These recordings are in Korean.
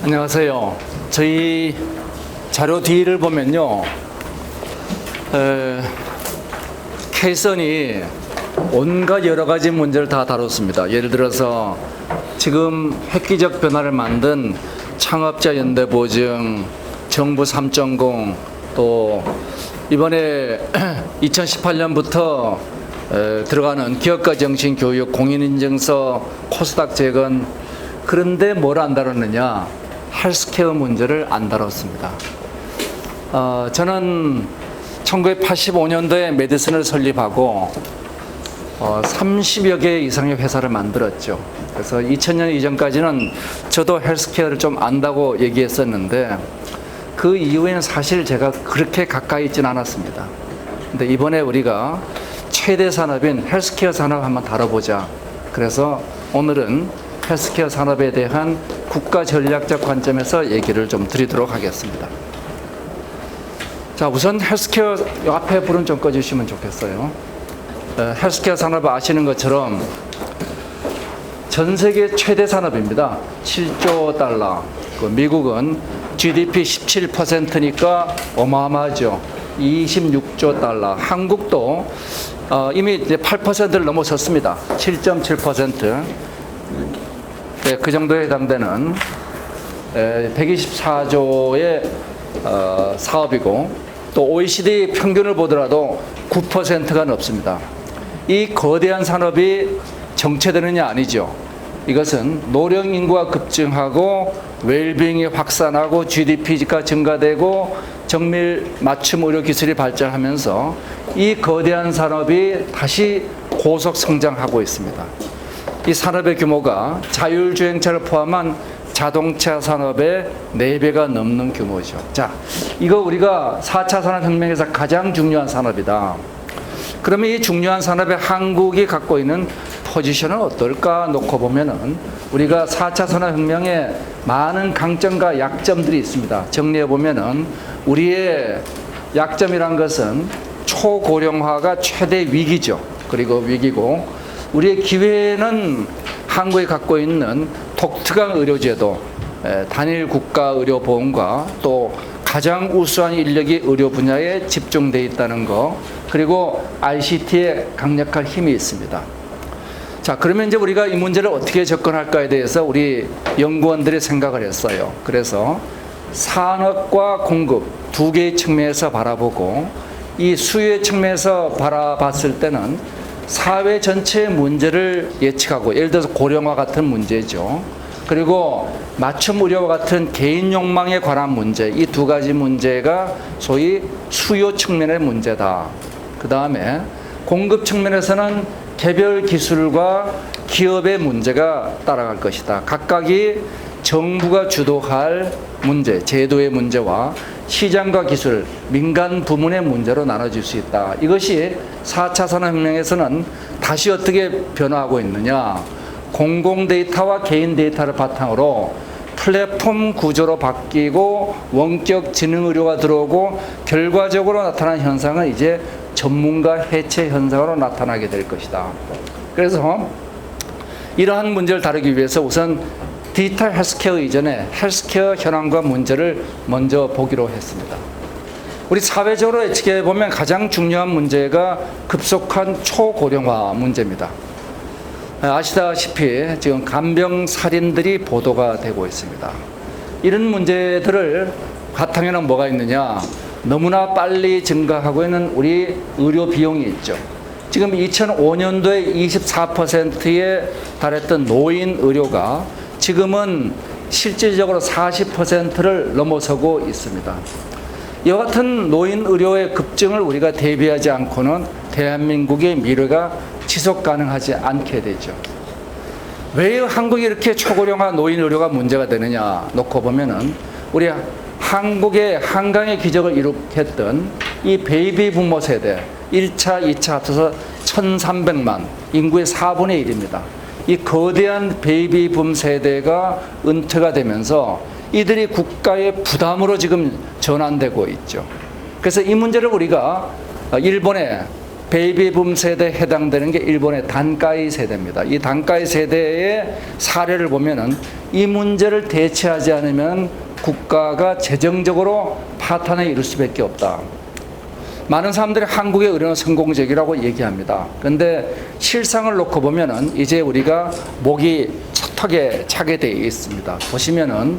안녕하세요. 저희 자료 뒤를 보면요, K선이 온갖 여러 가지 문제를 다 다뤘습니다. 예를 들어서 지금 획기적 변화를 만든 창업자 연대 보증, 정부 3.0, 또 이번에 2018년부터 들어가는 기업가 정신 교육, 공인인증서, 코스닥 재건. 그런데 뭘 안 다뤘느냐? 헬스케어 문제를 안 다뤘습니다. 저는 1985년도에 메디슨을 설립하고 30여 개 이상의 회사를 만들었죠. 그래서 2000년 이전까지는 저도 헬스케어를 좀 안다고 얘기했었는데 그 이후에는 사실 제가 그렇게 가까이 있지는 않았습니다. 근데 이번에 우리가 최대 산업인 헬스케어 산업 한번 다뤄보자. 그래서 오늘은 헬스케어 산업에 대한 국가 전략적 관점에서 얘기를 좀 드리도록 하겠습니다. 자, 우선 헬스케어 앞에 불은 좀 꺼주시면 좋겠어요. 헬스케어 산업 아시는 것처럼 전 세계 최대 산업입니다. 7조 달러. 미국은 GDP 17%니까 어마어마하죠. 26조 달러. 한국도 이미 이제 8%를 넘어섰습니다. 7.7%. 네, 그 정도에 해당되는 124조의 사업이고, 또 OECD 평균을 보더라도 9%가 넘습니다. 이 거대한 산업이 정체되느냐? 아니죠. 이것은 노령 인구가 급증하고 웰빙이 확산하고 GDP가 증가되고 정밀 맞춤 의료 기술이 발전하면서 이 거대한 산업이 다시 고속 성장하고 있습니다. 이 산업의 규모가 자율주행차를 포함한 자동차 산업의 4배가 넘는 규모죠. 자, 이거 우리가 4차 산업혁명에서 가장 중요한 산업이다. 그러면 이 중요한 산업에 한국이 갖고 있는 포지션은 어떨까 놓고 보면은 우리가 4차 산업혁명에 많은 강점과 약점들이 있습니다. 정리해 보면은 우리의 약점이란 것은 초고령화가 최대 위기죠. 그리고 위기고, 우리의 기회는 한국이 갖고 있는 독특한 의료제도, 단일 국가 의료보험과 또 가장 우수한 인력이 의료 분야에 집중되어 있다는 거, 그리고 ICT에 강력한 힘이 있습니다. 자, 그러면 이제 우리가 이 문제를 어떻게 접근할까에 대해서 우리 연구원들이 생각을 했어요. 그래서 산업과 공급 두 개의 측면에서 바라보고, 이 수요의 측면에서 바라봤을 때는 사회 전체의 문제를 예측하고, 예를 들어서 고령화 같은 문제죠. 그리고 맞춤 의료와 같은 개인 욕망에 관한 문제, 이 두 가지 문제가 소위 수요 측면의 문제다. 그 다음에 공급 측면에서는 개별 기술과 기업의 문제가 따라갈 것이다. 각각이 정부가 주도할 문제, 제도의 문제와 시장과 기술, 민간 부문의 문제로 나눠질 수 있다. 이것이 4차 산업혁명에서는 다시 어떻게 변화하고 있느냐. 공공 데이터와 개인 데이터를 바탕으로 플랫폼 구조로 바뀌고 원격 지능 의료가 들어오고, 결과적으로 나타난 현상은 이제 전문가 해체 현상으로 나타나게 될 것이다. 그래서 이러한 문제를 다루기 위해서 우선 디지털 헬스케어 이전에 헬스케어 현황과 문제를 먼저 보기로 했습니다. 우리 사회적으로 예측해 보면 가장 중요한 문제가 급속한 초고령화 문제입니다. 아시다시피 지금 간병살인들이 보도가 되고 있습니다. 이런 문제들을 바탕에는 뭐가 있느냐? 너무나 빨리 증가하고 있는 우리 의료 비용이 있죠. 지금 2005년도에 24%에 달했던 노인 의료가 지금은 실질적으로 40%를 넘어서고 있습니다. 이와 같은 노인 의료의 급증을 우리가 대비하지 않고는 대한민국의 미래가 지속 가능하지 않게 되죠. 왜 한국이 이렇게 초고령화 노인 의료가 문제가 되느냐 놓고 보면은, 우리 한국의 한강의 기적을 이룩했던 이 베이비 부모 세대, 1차, 2차 합쳐서 1300만, 인구의 4분의 1입니다. 이 거대한 베이비 붐 세대가 은퇴가 되면서 이들이 국가의 부담으로 지금 전환되고 있죠. 그래서 이 문제를 우리가 일본의 베이비붐 세대에 해당되는 게 일본의 단카이 세대입니다. 이 단카이 세대의 사례를 보면은 이 문제를 대처하지 않으면 국가가 재정적으로 파탄에 이를 수밖에 없다. 많은 사람들이 한국의 의료는 성공적이라고 얘기합니다. 그런데 실상을 놓고 보면은 이제 우리가 목이 턱에 차게 되어 있습니다. 보시면은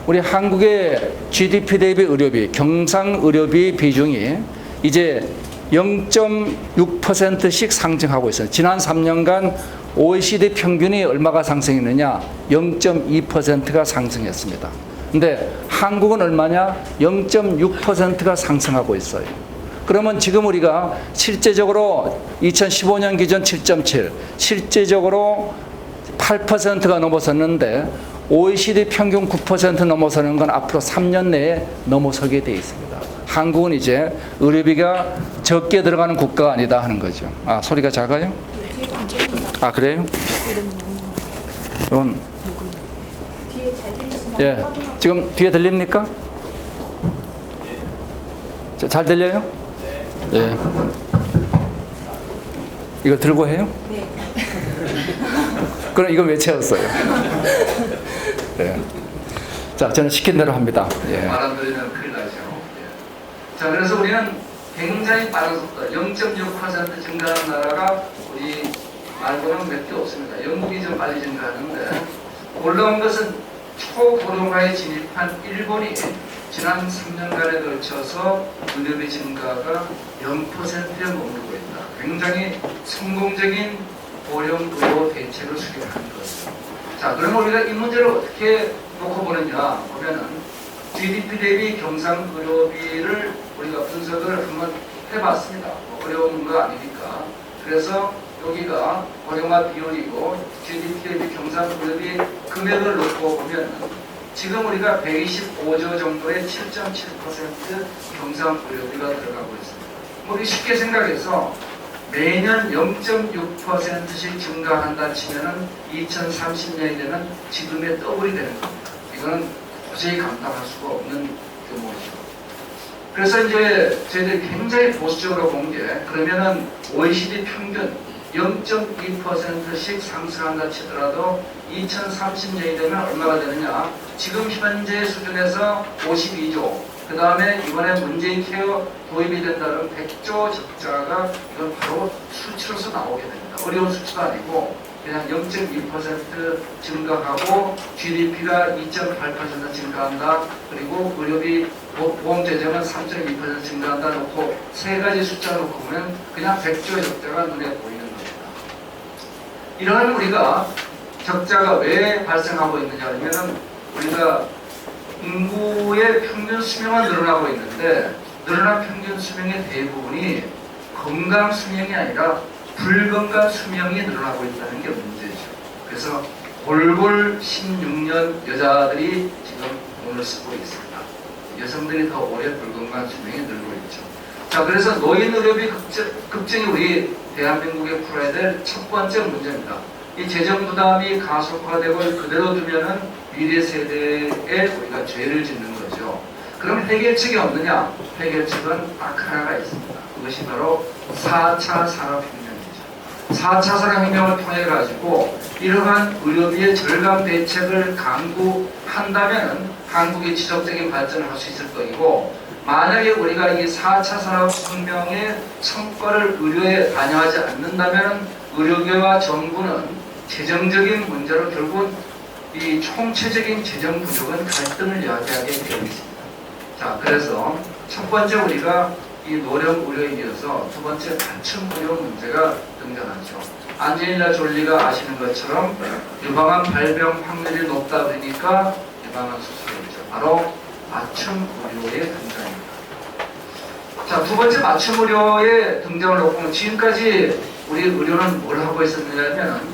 우리 한국의 GDP 대비 의료비, 경상 의료비 비중이 이제 0.6%씩 상승하고 있어요. 지난 3년간 OECD 평균이 얼마가 상승했느냐? 0.2%가 상승했습니다. 근데 한국은 얼마냐? 0.6%가 상승하고 있어요. 그러면 지금 우리가 실제적으로 2015년 기준 7.7, 실제적으로 8%가 넘어섰는데 OECD 평균 9% 넘어서는 건 앞으로 3년 내에 넘어서게 돼 있습니다. 한국은 이제 의료비가 적게 들어가는 국가가 아니다 하는 거죠. 아, 소리가 작아요? 아, 그래요? 이건 예, 지금 뒤에 들립니까? 잘 들려요? 예. 이거 들고 해요? 네. 그럼 이건 왜 채웠어요? 예. 자, 저는 시킨 대로 합니다. 예. 말 안 들으면 큰일 나죠. 예. 자, 그래서 우리는 굉장히 빠른 속도, 0.6% 증가하는 나라가 우리 말고는 몇 개 없습니다. 영국이 좀 빨리 증가하는데, 놀라운 것은 초고령화에 진입한 일본이 지난 3년간에 걸쳐서 의료비 증가가 0%에 머무르고 있다. 굉장히 성공적인 고령 의료 대책을 수립하는 것이죠. 자, 그러면 우리가 이 문제를 어떻게 놓고 보느냐 보면은 GDP 대비 경상 의료비를 우리가 분석을 한번 해봤습니다. 어려운 거 아니니까. 그래서 여기가 고령화 비율이고 GDP 대비 경상 의료비 금액을 놓고 보면 지금 우리가 125조 정도의 7.7% 경상 의료비가 들어가고 있습니다. 우리 쉽게 생각해서 매년 0.6%씩 증가한다 치면은 2030년이 되면 지금의 더블이 되는 겁니다. 이거는 도저히 감당할 수가 없는 규모죠. 그래서 이제 저희들이 굉장히 보수적으로 본 게 그러면은 OECD 평균 0.2%씩 상승한다 치더라도 2030년이 되면 얼마가 되느냐? 지금 현재 수준에서 52조, 그 다음에 이번에 문재인 케어 도입이 된다는 100조 적자가 이건 바로 수치로서 나오게 됩니다. 어려운 수치가 아니고 그냥 0.2% 증가하고 GDP가 2.8% 증가한다. 그리고 의료비 보험재정은 3.2% 증가한다 놓고 세 가지 숫자 놓고 보면 그냥 100조의 적자가 눈에 보이는 겁니다. 이러한 우리가 적자가 왜 발생하고 있느냐 하면 우리가 인구의 평균 수명은 늘어나고 있는데 늘어난 평균 수명의 대부분이 건강 수명이 아니라 불건강 수명이 늘어나고 있다는 게 문제죠. 그래서 골골 16년 여자들이 지금 돈을 쓰고 있습니다. 여성들이 더 오래 불건강 수명이 늘고 있죠. 자, 그래서 노인 의료비 급증이 우리 대한민국에 풀어야 될 첫 번째 문제입니다. 이 재정 부담이 가속화되고 그대로 두면은 미래 세대에 우리가 죄를 짓는 거죠. 그럼 해결책이 없느냐? 해결책은 딱 하나가 있습니다. 그것이 바로 4차 산업혁명이죠. 4차 산업혁명을 통해 가지고 이러한 의료비의 절감 대책을 강구한다면 한국이 지속적인 발전을 할 수 있을 것이고, 만약에 우리가 이 4차 산업혁명의 성과를 의료에 반영하지 않는다면 의료계와 정부는 재정적인 문제로 결국 이 총체적인 재정 부족은 갈등을 야기하게 되어 있습니다. 자, 그래서 첫 번째 우리가 이 노령 의료에 이어서 두 번째 맞춤 의료 문제가 등장하죠. 안젤리나 졸리가 아시는 것처럼 유방암 발병 확률이 높다 보니까 유방암 수술이죠. 바로 맞춤 의료의 등장입니다. 자, 두 번째 맞춤 의료의 등장을 놓고 지금까지 우리 의료는 뭘 하고 있었느냐면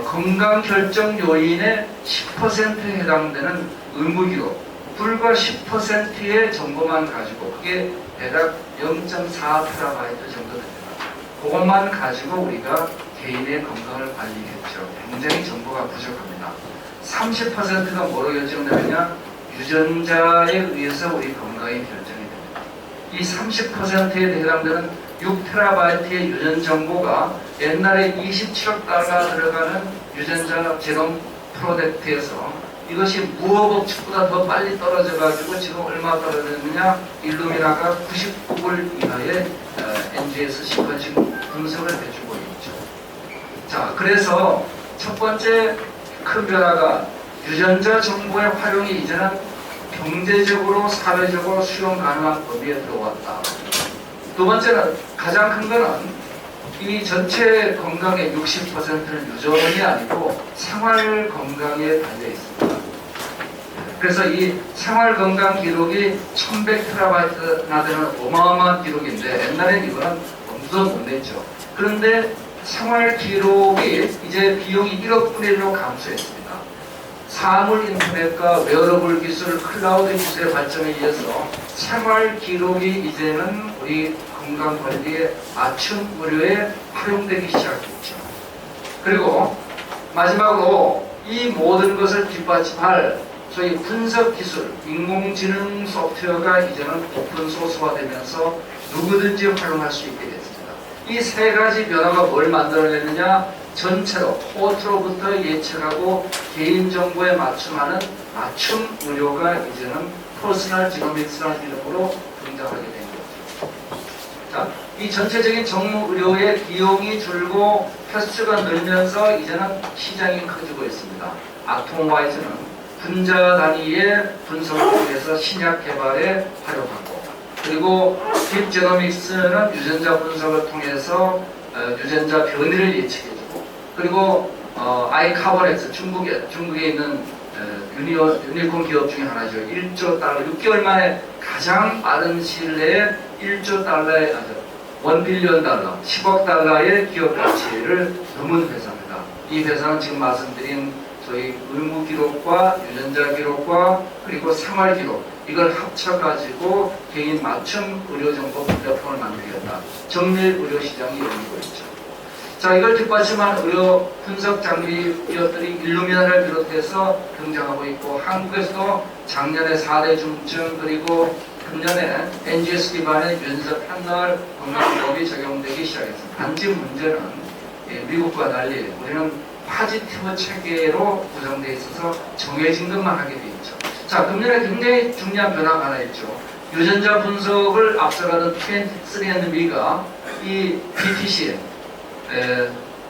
건강 결정 요인의 10%에 해당되는 의무기록 불과 10%의 정보만 가지고 그게 대략 0.4TB 정도 됩니다. 그것만 가지고 우리가 개인의 건강을 관리했죠. 굉장히 정보가 부족합니다. 30%가 뭐로 결정되느냐? 유전자에 의해서 우리 건강이 결정이 됩니다. 이 30%에 해당되는 6TB의 유전 정보가 옛날에 27억 달러 들어가는 유전자 제롬 프로젝트에서 이것이 무허 법칙보다 더 빨리 떨어져가지고 지금 얼마 떨어졌느냐, 일루미나가 99불 이하의 NGS 시퀀싱 분석을 해주고 있죠. 자, 그래서 첫 번째 큰 변화가 유전자 정보의 활용이 이제는 경제적으로 사회적으로 수용 가능한 범위에 들어왔다. 두 번째는 가장 큰 거는 이 전체 건강의 60%는 유전이 아니고 생활 건강에 달려 있습니다. 그래서 이 생활 건강 기록이 1100TB나 되는 어마어마한 기록인데 옛날엔 이거는 엄두도 못 냈죠. 그런데 생활 기록이 이제 비용이 1억 분의 1로 감소했습니다. 사물 인터넷과 웨어러블 기술, 클라우드 기술의 발전에 의해서 생활 기록이 이제는 우리 건강관리의 맞춤 의료에 활용되기 시작했죠. 그리고 마지막으로 이 모든 것을 뒷받침할 소위 분석 기술, 인공지능 소프트웨어가 이제는 오픈 소스화되면서 누구든지 활용할 수 있게 됐습니다. 이 세 가지 변화가 뭘 만들어내느냐? 전체로 포트로부터 예측하고 개인정보에 맞춤하는 맞춤 의료가 이제는 퍼스널 지노믹스라는 이름으로 등장하게 된 거죠. 자, 이 전체적인 정의료의 비용이 줄고 횟수가 늘면서 이제는 시장이 커지고 있습니다. 아톰와이즈는 분자 단위의 분석을 통해서 신약 개발에 활용하고, 그리고 딥제노믹스는 유전자 분석을 통해서 유전자 변이를 예측해주고, 그리고 아이카버렉스 중국에 있는 유니콘 기업 중에 하나죠. 1조 달러, 6개월 만에 가장 빠른 시일 내에 1조 달러의 1빌리언 달러, 10억 달러의 기업 가치를 넘은 회사입니다. 이 회사는 지금 말씀드린 저희 의무 기록과 유전자 기록과 그리고 생활 기록, 이걸 합쳐가지고 개인 맞춤 의료정보 플랫폼을 만들겠다. 정밀 의료 시장이 열리고 있죠. 자, 이걸 뒷받침한 의료 분석 장비 기업들이 일루미나를 비롯해서 등장하고 있고, 한국에서도 작년에 4대 중증 그리고 금년에 NGS 기반의 유전자 패널 건강보험이 적용되기 시작했습니다. 단지 문제는 미국과 달리 우리는 파지티브 체계로 구성되어 있어서 정해진 것만 하게 되어 있죠. 자, 금년에 굉장히 중요한 변화가 하나 있죠. 유전자 분석을 앞서가던 23andMe가 이 BTC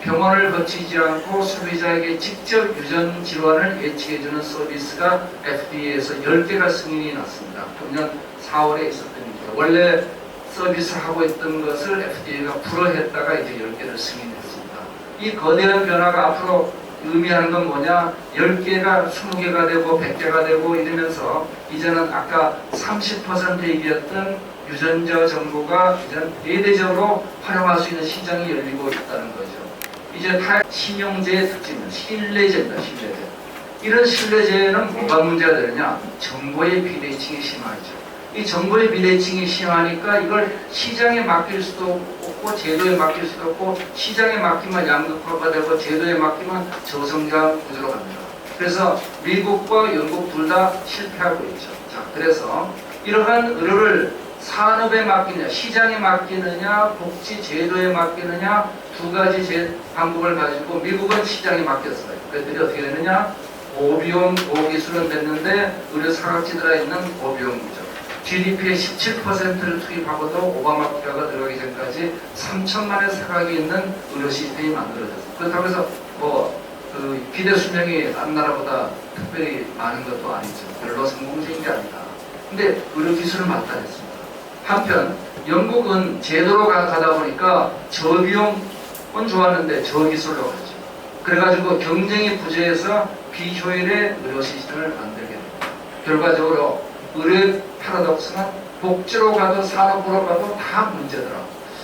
병원을 거치지 않고 소비자에게 직접 유전 질환을 예측해주는 서비스가 FDA에서 10개가 승인이 났습니다. 금년 4월에 있었던 일이죠. 원래 서비스하고 있던 것을 FDA가 불허했다가 이제 10개를 승인했습니다. 이 거대한 변화가 앞으로 의미하는 건 뭐냐? 10개가 20개가 되고 100개가 되고 이러면서 이제는 아까 30% 얘기했던 유전자 정보가 이제는 대대적으로 활용할 수 있는 시장이 열리고 있다는 거죠. 이제 신용제의 특징은 신뢰제입니다. 신뢰제. 이런 신뢰제는 뭐가 문제가 되느냐? 정보의 비대칭이 심하죠. 이 정보의 비대칭이 심하니까 이걸 시장에 맡길 수도 없고 제도에 맡길 수도 없고, 시장에 맡기면 양극화가 되고 제도에 맡기면 저성장 구조로 갑니다. 그래서 미국과 영국 둘 다 실패하고 있죠. 자, 그래서 이러한 의료를 산업에 맡기느냐, 시장에 맡기느냐, 복지 제도에 맡기느냐, 두 가지 방법을 가지고 미국은 시장에 맡겼어요. 그들이 어떻게 되느냐? 고비용, 고기술은 됐는데 의료 사각지대에 있는 고비용이죠. GDP의 17%를 투입하고도 오바마 케어가 들어가기 전까지 3천만의 사각이 있는 의료 시스템이 만들어졌어요. 그렇다고 해서 기대 수명이 다른 나라보다 특별히 많은 것도 아니죠. 별로 성공적인 게 아니다. 근데 의료 기술을 맞다했습니다. 한편 영국은 제도로 가다 보니까 저비용은 좋았는데 저기술로 가죠. 그래가지고 경쟁이 부재해서 비효율의 의료 시스템을 만들게 됩니다. 결과적으로 의료 파라독스는 복지로 가도 산업으로 가도 다 문제더라.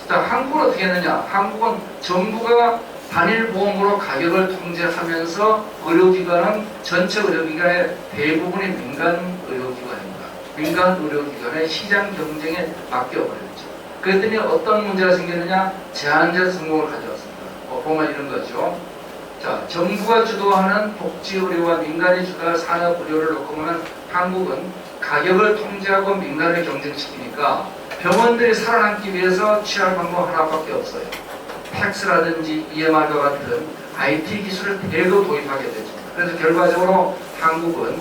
자, 한국은 어떻게 했느냐? 한국은 정부가 단일 보험으로 가격을 통제하면서 의료기관은 전체 의료기관의 대부분이 민간 의료기관입니다. 민간 의료기관의 시장 경쟁에 맡겨버렸죠. 그랬더니 어떤 문제가 생기느냐? 제한적 성공을 가져왔습니다. 보면 이런 거죠. 자, 정부가 주도하는 복지의료와 민간이 주도할 산업의료를 놓고 보면 한국은 가격을 통제하고 민간을 경쟁시키니까 병원들이 살아남기 위해서 취할 방법 하나밖에 없어요. 팩스라든지 EMR과 같은 IT 기술을 대거 도입하게 되죠. 그래서 결과적으로 한국은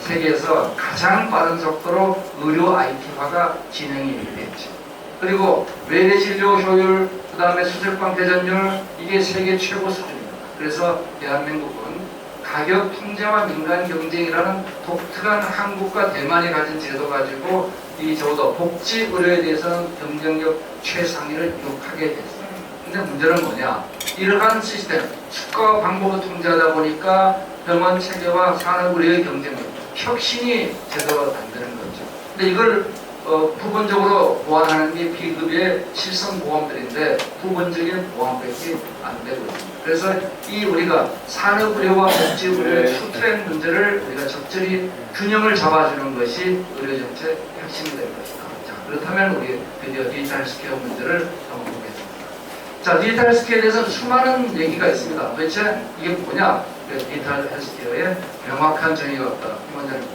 세계에서 가장 빠른 속도로 의료 IT화가 진행이 됐죠. 그리고 외래 진료 효율, 그 다음에 수술방 대전율, 이게 세계 최고 수준입니다. 그래서 대한민국은 가격 통제와 민간 경쟁이라는 독특한 한국과 대만이 가진 제도 가지고 이 적어도 복지 의료에 대해서는 경쟁력 최상위를 기록하게 됐어요. 근데 문제는 뭐냐? 이러한 시스템, 수가와 방법을 통제하다 보니까 병원 체계와 산업 의료의 경쟁력, 혁신이 제대로 안 되는 거죠. 근데 이걸 부분적으로 보완하는 게 비급여의 실손 보험들인데 부분적인 보완밖에 안 되고 있습니다. 그래서 이 우리가 산업 의료와 복지 의료의 투트랙 문제를 우리가 적절히 균형을 잡아주는 것이 의료 정책 핵심이 될 것이다. 자, 그렇다면 우리 드디어 디지털 헬스케어 문제를 한번 보겠습니다. 자, 디지털 헬스케어에 대해서 수많은 얘기가 있습니다. 도대체 이게 뭐냐? 디지털 헬스케어의 명확한 정의가 없다. 원장님,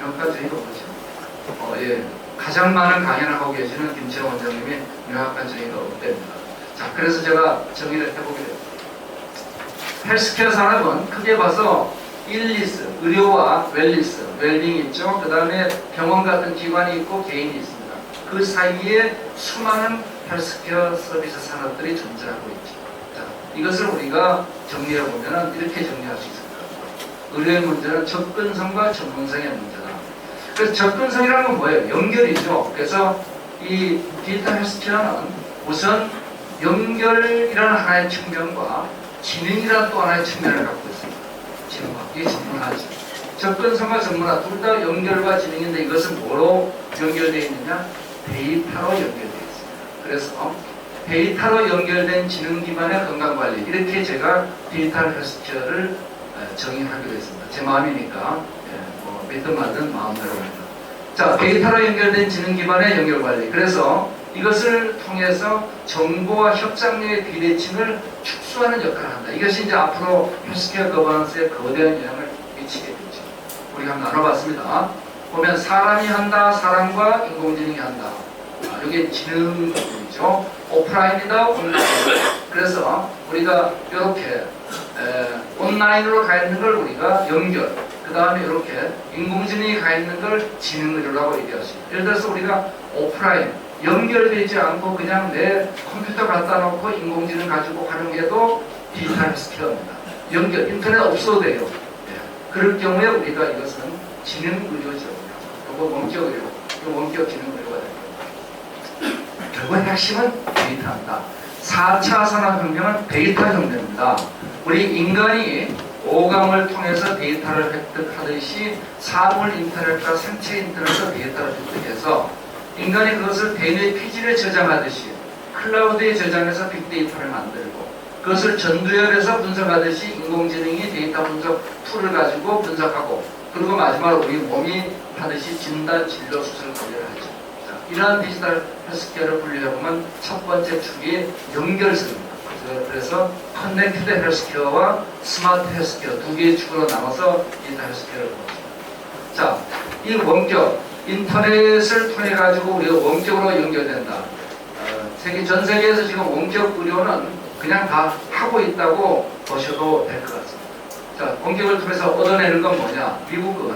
명확한 정의가 뭐죠? 예. 가장 많은 강연을 하고 계시는 김채원 원장님이 명확한 정의가 없답니다. 자, 그래서 제가 정의를 해보게 됩니다. 헬스케어 산업은 크게 봐서 일리스, 의료와 웰리스, 웰빙이 있죠. 그 다음에 병원 같은 기관이 있고 개인이 있습니다. 그 사이에 수많은 헬스케어 서비스 산업들이 존재하고 있죠. 자, 이것을 우리가 정리해보면 이렇게 정리할 수 있을 겁니다. 의료의 문제는 접근성과 전문성의 문제다. 그래서 접근성이라는 건 뭐예요? 연결이죠. 그래서 이 디지털 헬스케어는 우선 연결이라는 하나의 측면과 지능이라는 또 하나의 측면을 갖고 있습니다. 지능과 이게 전문화죠. 접근성과 전문화 둘 다 연결과 지능인데 이것은 뭐로 연결되어 있느냐? 데이터로 연결되어 있습니다. 그래서 데이터로 연결된 지능 기반의 건강관리, 이렇게 제가 디지털 헬스케어를 정의하기로 했습니다. 제 마음이니까 믿든 말든 마음대로 합니다. 자, 데이터로 연결된 지능 기반의 연결관리. 그래서 이것을 통해서 정보와 협상력의 비대칭을 축소하는 역할을 한다. 이것이 이제 앞으로 헬스케어 거버넌스에 거대한 영향을 미치게 되죠. 우리가 한번 나눠봤습니다. 보면 사람이 한다, 사람과 인공지능이 한다. 이게 지능 부분이죠. 오프라인이다, 온라인. 그래서 우리가 이렇게 온라인으로 가 있는 걸 우리가 연결, 그 다음에 이렇게 인공지능이 가 있는 걸 지능의료라고 얘기할 수 있습니다. 예를 들어서 우리가 오프라인, 연결되지 않고 그냥 내 컴퓨터 갖다 놓고 인공지능 가지고 활용해도 디지털 헬스케어입니다. 연결, 인터넷 없어도 돼요. 그럴 경우에 우리가 이것은 지능의료죠. 이거 원격의료, 이거 원격 지능의료가 됩니다. 결국 핵심은 데이터입니다. 4차 산업혁명은 데이터 혁명입니다. 우리 인간이 오감을 통해서 데이터를 획득하듯이 사물 인터넷과 생체 인터넷에서 데이터를 획득해서 인간이 그것을 대뇌 피질에 저장하듯이 클라우드에 저장해서 빅데이터를 만들고 그것을 전두엽에서 분석하듯이 인공지능이 데이터 분석 툴을 가지고 분석하고 그리고 마지막으로 우리 몸이 하듯이 진단, 진료, 수술 관리를 하죠. 자, 이러한 디지털 헬스케어를 분류해보면 첫 번째 축이 연결성입니다. 그래서 커넥티드 헬스케어와 스마트 헬스케어 두 개의 축으로 나눠서 디지털 헬스케어를 보죠. 자, 이 원격, 인터넷을 통해 가지고 우리가 원격으로 연결된다. 전 세계에서 지금 원격 의료는 그냥 다 하고 있다고 보셔도 될 것 같습니다. 자, 원격을 통해서 얻어내는 건 뭐냐? 미국은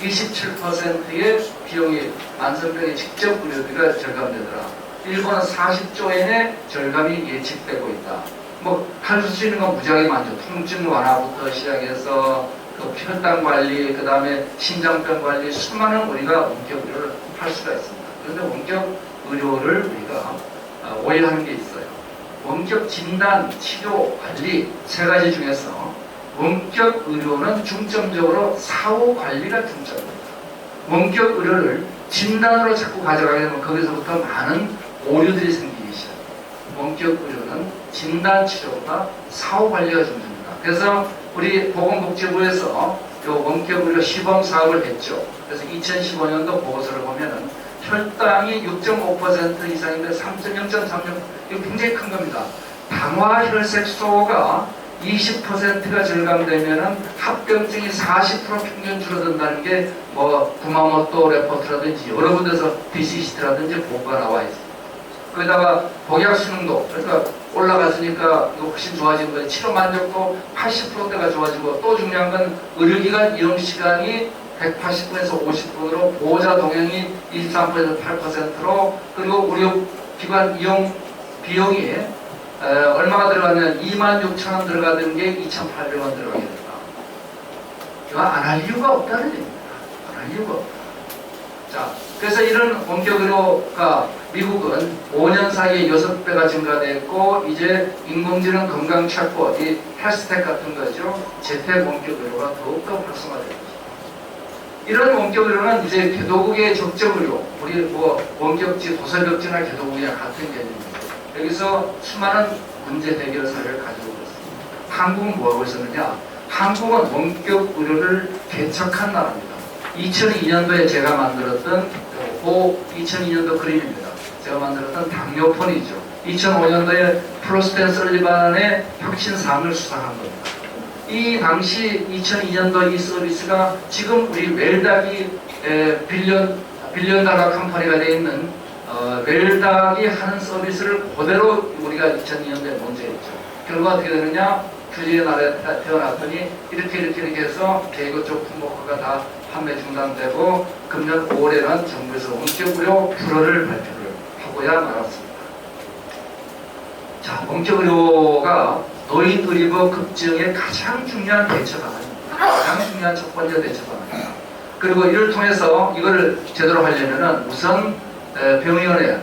27%의 비용이 만성병의 직접 의료비가 절감되더라. 일본은 40조엔의 절감이 예측되고 있다. 뭐 할 수 있는 건 무지하게 많죠. 통증 완화부터 시작해서 그 혈당 관리, 그 다음에 심장병 관리, 수많은 우리가 원격 의료를 할 수가 있습니다. 그런데 원격 의료를 우리가 오해하는 게 있어요. 원격 진단, 치료, 관리 세 가지 중에서 원격 의료는 중점적으로 사후 관리가 중점입니다. 원격 의료를 진단으로 자꾸 가져가게 되면 거기서부터 많은 오류들이 생기기 시작합니다. 원격 의료는 진단 치료보다 사후 관리가 중요합니다. 그래서 우리 보건복지부에서 이 원격 의료 시범 사업을 했죠. 그래서 2015년도 보고서를 보면은 혈당이 6.5% 이상인데 3.0.36 이거 굉장히 큰 겁니다. 당화 혈색소가 20%가 절감되면은 합병증이 40% 평균 줄어든다는 게 뭐 구마모토 레포트라든지 여러 군데서 DCCT라든지 보고가 나와 있어요. 거기다가 복약 수능도 그러니까 올라갔으니까 이거 훨씬 좋아진 거예요. 치료 만족도 80%대가 좋아지고 또 중요한 건 의료기관 이용 시간이 180분에서 50분으로 보호자 동행이 23%에서 8%로 그리고 의료기관 이용 비용이 얼마가 들어갔냐면 26,000원 들어가던 게 2,800원 들어가게 된다. 이거 안 할 이유가 없다는 얘기입니다. 안 할 이유가 없다. 자, 그래서 이런 원격 의료가 미국은 5년 사이에 6배가 증가됐고 이제 인공지능 건강 찾고 이 헬스텍 같은 거죠. 재택 원격 의료가 더욱더 활성화되고 있습니다. 이런 원격 의료는 이제 개도국의 적정 의료, 우리 뭐 원격지, 도서벽지나 개도국이랑 같은 개념입니다. 여기서 수많은 문제 해결 사례를 가지고 있습니다. 한국은 뭐하고 있었느냐? 한국은 원격 의료를 개척한 나라입니다. 2002년도에 제가 만들었던 2002년도 그림입니다. 제가 만들었던 당뇨폰이죠. 2005년도에 플로스텐 설리반의 혁신상을 수상한 겁니다. 이 당시 2002년도 이 서비스가 지금 우리 웰닥이 빌리언 달러 컴퍼니가 되어 있는 웰닥이 하는 서비스를 그대로 우리가 2002년도에 문제했죠. 결과 어떻게 되느냐? 규제의 나라에 태어났더니 이렇게 해서 개그 쪽 품목화가 다 판매 중단되고 금년 5월에는 정부에서 원격 의료 불허를 발표를 하고야 말았습니다. 자, 원격 의료가 노인 의료법 급증의 가장 중요한 대처 방안입니다. 가장 중요한 첫 번째 대처 방안입니다. 그리고 이를 통해서 이거를 제대로 하려면은 우선 병의원의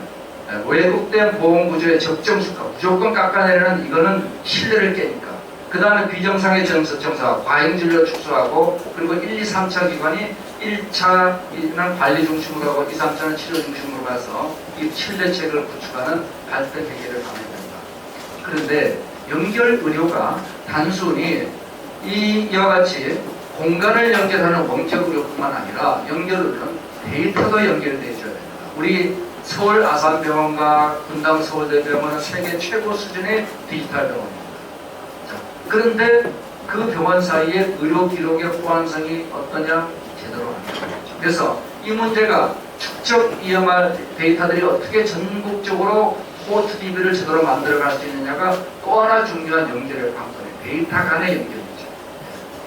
왜곡된 보험구조의 적정수가 무조건 깎아내리는 이거는 신뢰를 깨니까 그 다음에 비정상의 정서가 과잉진료 축소하고 그리고 1, 2, 3차 기관이 1차는 관리 중심으로 하고 2, 3차는 치료 중심으로 가서 이 신뢰책을 구축하는 갈등 해결을 가면 됩니다. 그런데 연결 의료가 단순히 이와 같이 공간을 연결하는 원격 의료뿐만 아니라 연결 의료는 데이터도 연결되어 있어야 됩니다. 우리 서울 아산병원과 분당 서울대병원은 세계 최고 수준의 디지털 병원입니다. 자, 그런데 그 병원 사이에 의료 기록의 호환성이 어떠냐? 제대로 안 되죠. 그래서 이 문제가 축적 EMR 데이터들이 어떻게 전국적으로 포트 DB를 제대로 만들어갈 수 있느냐가 또 하나 중요한 연결의 관건이에요. 데이터 간의 연결이죠.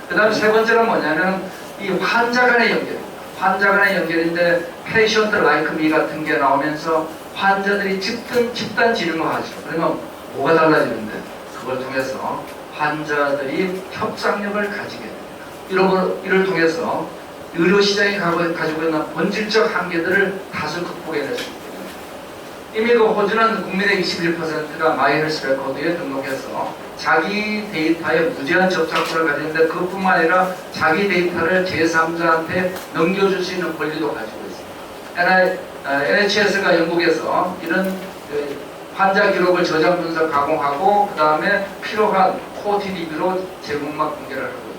그 다음 세 번째는 뭐냐면 이 환자 간의 연결입니다. 환자 간의 연결인데 페이션트 라이크 미 같은 게 나오면서 환자들이 집단 지능화하죠. 그러면 뭐가 달라지는데 그걸 통해서 환자들이 협상력을 가지게 됩니다. 이를 통해서 의료시장이 가지고 있는 본질적 한계들을 다수 극복해낼 수 있습니다. 이미 그 호주는 국민의 21%가 마이헬스 레코드에 등록해서 자기 데이터에 무제한 접촉권을 가지는데 그것뿐만 아니라 자기 데이터를 제3자한테 넘겨줄 수 있는 권리도 가지고 있습니다. NHS가 영국에서 이런 환자 기록을 저장 분석 가공하고 그 다음에 필요한 코TDB로 제공막 공개를 하고 있습니다.